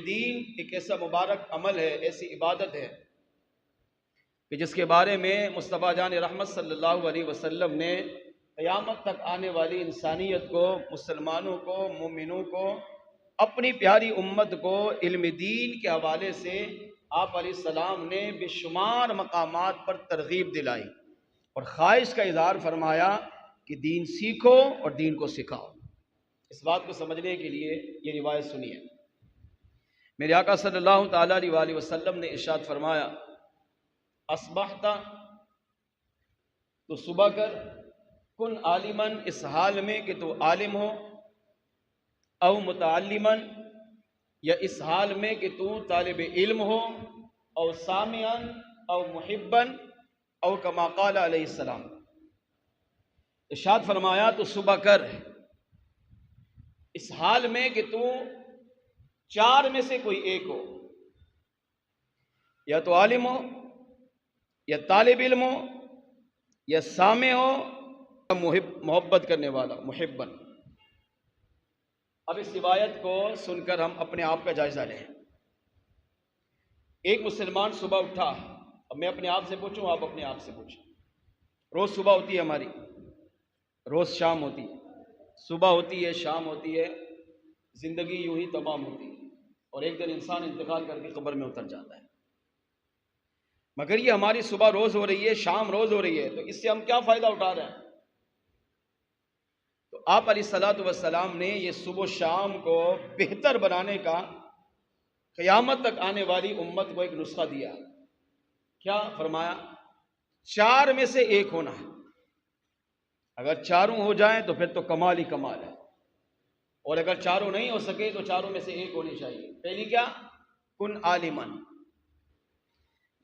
دین ایک ایسا مبارک عمل ہے، ایسی عبادت ہے کہ جس کے بارے میں مصطفیٰ جان رحمت صلی اللہ علیہ وسلم نے قیامت تک آنے والی انسانیت کو، مسلمانوں کو، مومنوں کو، اپنی پیاری امت کو علم دین کے حوالے سے آپ علیہ السلام نے بے شمار مقامات پر ترغیب دلائی اور خواہش کا اظہار فرمایا کہ دین سیکھو اور دین کو سکھاؤ۔ اس بات کو سمجھنے کے لیے یہ روایت سنیے۔ میرے آقا صلی اللہ تعالیٰ علیہ وآلہ وسلم نے ارشاد فرمایا، اصبحت تو صبح کر، کن عالمن، اس حال میں کہ تو عالم ہو، او متعلمن، یا اس حال میں کہ تو طالب علم ہو، او سامعن، او محبن، او کما قال علیہ السلام۔ ارشاد فرمایا تو صبح کر اس حال میں کہ تو چار میں سے کوئی ایک ہو، یا تو عالم ہو، یا طالب علم ہو، یا سامع ہو، محبت کرنے والا، محبن۔ اب اس روایت کو سن کر ہم اپنے آپ کا جائزہ لیں۔ ایک مسلمان صبح اٹھا، اب میں اپنے آپ سے پوچھوں، آپ اپنے آپ سے پوچھیں۔ روز صبح ہوتی ہے ہماری، روز شام ہوتی ہے، صبح ہوتی ہے، شام ہوتی ہے، زندگی یوں ہی تمام ہوتی ہے، اور ایک دن انسان انتقال کر کے قبر میں اتر جاتا ہے۔ مگر یہ ہماری صبح روز ہو رہی ہے، شام روز ہو رہی ہے، تو اس سے ہم کیا فائدہ اٹھا رہے ہیں؟ تو آپ علیہ الصلوۃ والسلام نے یہ صبح و شام کو بہتر بنانے کا قیامت تک آنے والی امت کو ایک نسخہ دیا۔ کیا فرمایا؟ چار میں سے ایک ہونا ہے۔ اگر چاروں ہو جائیں تو پھر تو کمال ہی کمال ہے، اور اگر چاروں نہیں ہو سکے تو چاروں میں سے ایک ہونی چاہیے۔ پہلی کیا؟ کن عالمن۔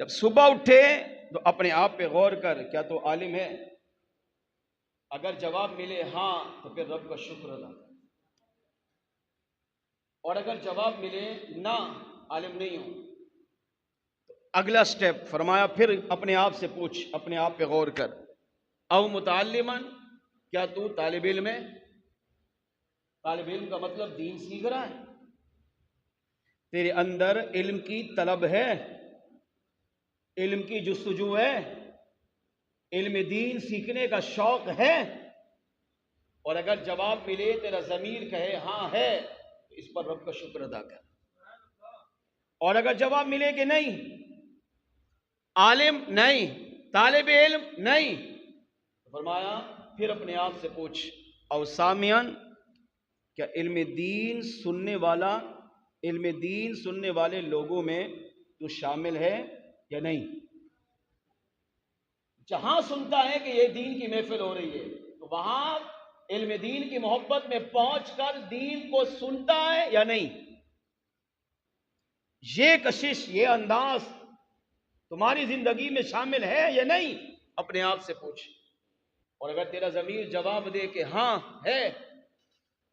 جب صبح اٹھے تو اپنے آپ پہ غور کر، کیا تو عالم ہے؟ اگر جواب ملے ہاں تو پھر رب کا شکر ادا کر، اور اگر جواب ملے نہ، عالم نہیں ہوں، تو اگلا سٹیپ فرمایا پھر اپنے آپ سے پوچھ، اپنے آپ پہ غور کر، او متعلمن، کیا تو طالب علم ہے؟ طالب علم کا مطلب دین سیکھ رہا ہے، تیرے اندر علم کی طلب ہے، علم کی جستجو ہے، علم دین سیکھنے کا شوق ہے، اور اگر جواب ملے، تیرا ضمیر کہے ہاں ہے، تو اس پر رب کا شکر ادا کر۔ اور اگر جواب ملے کہ نہیں، عالم نہیں، طالب علم نہیں، تو فرمایا پھر اپنے آپ سے پوچھ، او سامعن، کیا علم دین سننے والا، علم دین سننے والے لوگوں میں تو شامل ہے یا نہیں؟ جہاں سنتا ہے کہ یہ دین کی محفل ہو رہی ہے تو وہاں علم دین کی محبت میں پہنچ کر دین کو سنتا ہے یا نہیں؟ یہ کشش، یہ انداز تمہاری زندگی میں شامل ہے یا نہیں؟ اپنے آپ سے پوچھ۔ اور اگر تیرا ضمیر جواب دے کہ ہاں ہے،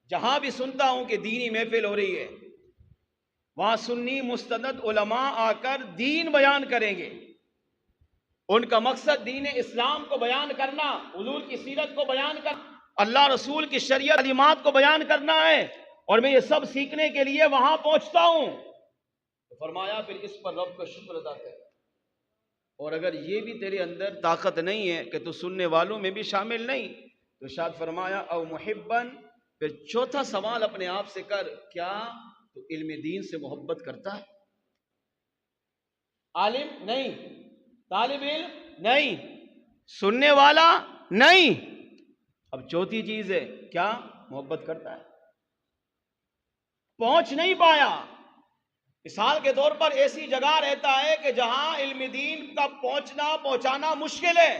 جہاں بھی سنتا ہوں کہ دینی محفل ہو رہی ہے، وہاں سنی مستند علماء آ کر دین بیان کریں گے، ان کا مقصد دین اسلام کو بیان کرنا، حضور کی سیرت کو بیان کرنا، اللہ رسول کی شریعت تعلیمات کو بیان کرنا ہے، اور میں یہ سب سیکھنے کے لیے وہاں پہنچتا ہوں۔ تو فرمایا پھر اس پر رب کا شکر ادا کر۔ اور اگر یہ بھی تیرے اندر طاقت نہیں ہے کہ تو سننے والوں میں بھی شامل نہیں، تو ارشاد فرمایا او محبن، پھر چوتھا سوال اپنے آپ سے کر، کیا تو علم دین سے محبت کرتا ہے؟ عالم نہیں، طالب علم نہیں، سننے والا نہیں، اب چوتھی چیز ہے کیا؟ محبت کرتا ہے؟ پہنچ نہیں پایا، مثال کے طور پر ایسی جگہ رہتا ہے کہ جہاں علم دین کا پہنچانا مشکل ہے،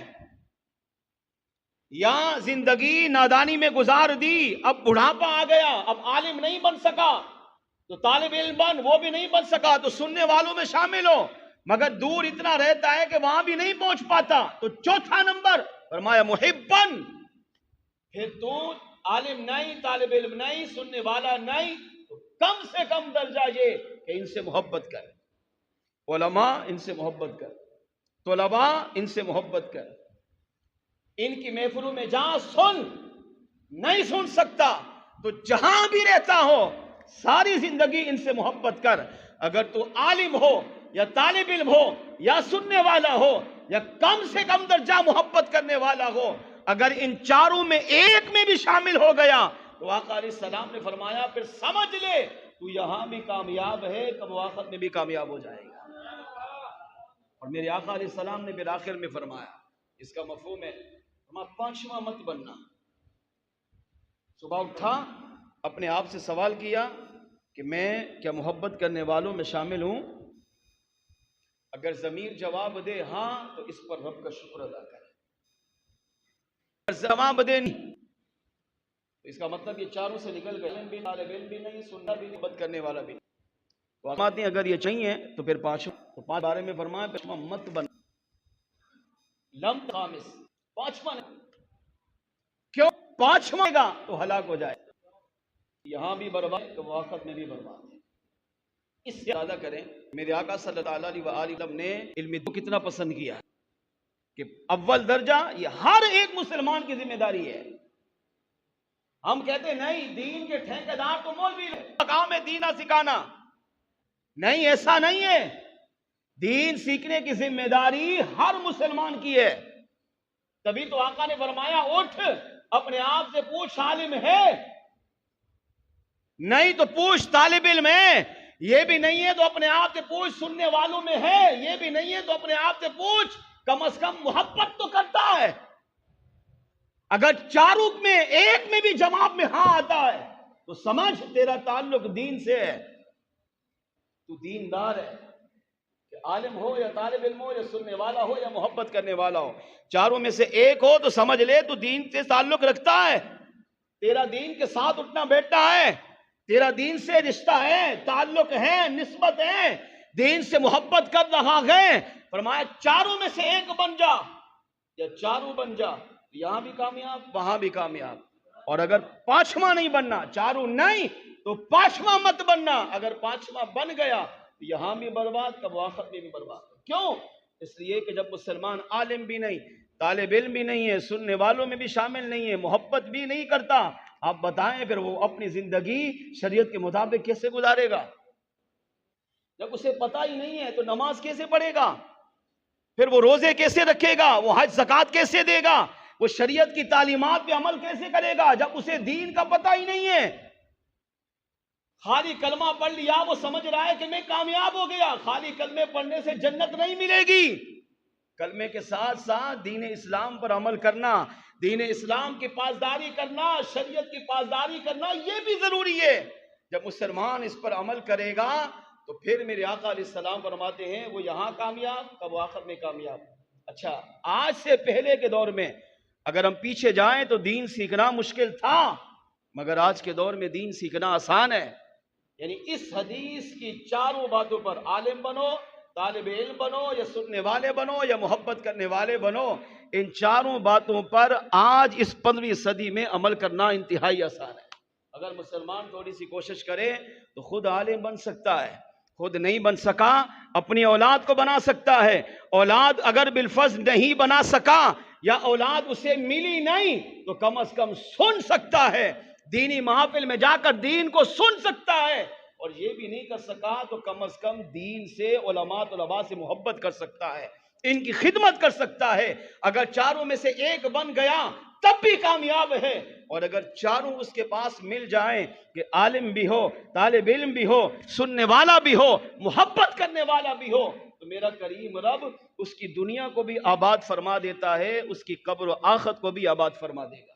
یا زندگی نادانی میں گزار دی، اب بڑھاپا آ گیا، اب عالم نہیں بن سکا تو طالب علم بن، وہ بھی نہیں بن سکا تو سننے والوں میں شامل ہو، مگر دور اتنا رہتا ہے کہ وہاں بھی نہیں پہنچ پاتا، تو چوتھا نمبر فرمایا محبن، پھر تو عالم نہیں، طالب علم نہیں، سننے والا نہیں، تو کم سے کم درجہ یہ کہ ان سے محبت کر، علماء ان سے محبت کر، طلباء ان سے محبت کر، ان کی محفلوں میں جہاں سن، نہیں سن سکتا تو جہاں بھی رہتا ہو ساری زندگی ان سے محبت کر. اگر تو عالم ہو یا طالب علم ہو یا سننے والا ہو یا کم سے کم درجہ محبت کرنے والا ہو، اگر ان چاروں میں ایک میں بھی شامل ہو گیا تو آقا علیہ السلام نے فرمایا پھر سمجھ لے تو یہاں بھی کامیاب ہے، کب آخرت میں بھی کامیاب ہو جائے گا. اور میرے آقا علیہ السلام نے بالآخر میں فرمایا، اس کا مفہوم ہے پانچواں مت بننا. صبح اٹھا، اپنے آپ سے سوال کیا کہ میں کیا محبت کرنے والوں میں شامل ہوں؟ اگر ضمیر جواب دے ہاں تو اس پر رب کا شکر ادا کرے. اگر جواب دے نہیں تو اس کا مطلب یہ چاروں سے نکل گئے، علم بھی طالب علم بھی نہیں، سننا بھی نہیں، محبت کرنے والا بھی نہیں. تو فرماتے ہیں اگر یہ چاہیے تو پھر پانچ بارے میں فرمایا پانچواں مت بن. لم خامس، پانچواں نہیں. کیوں؟ پانچواں گا تو ہلاک ہو جائے، یہاں بھی برباد تو آخرت میں بھی برباد ہے. اس سے زیادہ کریں، میرے آقا صلی اللہ علیہ وسلم نے علم کو کتنا پسند کیا کہ اول درجہ یہ ہر ایک مسلمان کی ذمہ داری ہے. ہم کہتے ہیں نہیں دین کے ٹھیکیدار تو مولوی ہے، کام ہے دین سکھانا. نہیں، ایسا نہیں ہے. دین سیکھنے کی ذمہ داری ہر مسلمان کی ہے. تبھی تو آقا نے فرمایا اٹھ اپنے آپ سے پوچھ عالم ہے، نہیں تو پوچھ طالب علم ہے. یہ بھی نہیں ہے تو اپنے آپ سے پوچھ سننے والوں میں ہے. یہ بھی نہیں ہے تو اپنے آپ سے پوچھ کم از کم محبت تو کرتا ہے. اگر چاروں میں ایک میں بھی جواب میں ہاں آتا ہے تو سمجھ تیرا تعلق دین سے ہے، تو دیندار ہے. کہ عالم ہو یا طالب علم ہو یا سننے والا ہو یا محبت کرنے والا ہو، چاروں میں سے ایک ہو تو سمجھ لے تو دین سے تعلق رکھتا ہے. تیرا دین کے ساتھ اٹھنا بیٹھنا ہے، تیرا دین سے رشتہ ہے، تعلق ہے، نسبت ہے، دین سے محبت کر رہا ہے. فرمایا چاروں میں سے ایک بن جا یا چاروں بن جا، یہاں بھی کامیاب وہاں بھی کامیاب. اور اگر پانچواں نہیں بننا، چاروں نہیں تو پانچواں مت بننا. اگر پانچواں بن گیا تو یہاں بھی برباد، کب آخرت میں بھی برباد. کیوں؟ اس لیے کہ جب مسلمان عالم بھی نہیں، طالب علم بھی نہیں ہے، سننے والوں میں بھی شامل نہیں ہے، محبت بھی نہیں کرتا، آپ بتائیں پھر وہ اپنی زندگی شریعت کے مطابق کیسے گزارے گا؟ جب اسے پتہ ہی نہیں ہے تو نماز کیسے پڑھے گا؟ پھر وہ روزے کیسے رکھے گا؟ وہ حج زکوٰۃ کیسے دے گا؟ وہ شریعت کی تعلیمات پہ عمل کیسے کرے گا جب اسے دین کا پتہ ہی نہیں ہے؟ خالی کلمہ پڑھ لیا وہ سمجھ رہا ہے کہ میں کامیاب ہو گیا. خالی کلمے پڑھنے سے جنت نہیں ملے گی. کلمے کے ساتھ ساتھ دین اسلام پر عمل کرنا، دین اسلام کی پاسداری کرنا، شریعت کی پاسداری کرنا یہ بھی ضروری ہے. جب مسلمان اس پر عمل کرے گا تو پھر میرے آقا علیہ السلام فرماتے ہیں وہ یہاں کامیاب کب آخرت میں کامیاب. اچھا، آج سے پہلے کے دور میں اگر ہم پیچھے جائیں تو دین سیکھنا مشکل تھا، مگر آج کے دور میں دین سیکھنا آسان ہے. یعنی اس حدیث کی چاروں باتوں پر عالم بنو، طالب علم بنو یا سننے والے بنو یا محبت کرنے والے بنو، ان چاروں باتوں پر آج اس 15ویں صدی میں عمل کرنا انتہائی آسان ہے. اگر مسلمان تھوڑی سی کوشش کرے تو خود عالم بن سکتا ہے. خود نہیں بن سکا اپنی اولاد کو بنا سکتا ہے. اولاد اگر بالفرض نہیں بنا سکا یا اولاد اسے ملی نہیں تو کم از کم سن سکتا ہے، دینی محافل میں جا کر دین کو سن سکتا ہے. اور یہ بھی نہیں کر سکا تو کم از کم دین سے علماء طلباء سے محبت کر سکتا ہے، ان کی خدمت کر سکتا ہے. اگر چاروں میں سے ایک بن گیا تب بھی کامیاب ہے. اور اگر چاروں اس کے پاس مل جائیں کہ عالم بھی ہو، طالب علم بھی ہو، سننے والا بھی ہو، محبت کرنے والا بھی ہو، تو میرا کریم رب اس کی دنیا کو بھی آباد فرما دیتا ہے، اس کی قبر و آخرت کو بھی آباد فرما دے گا.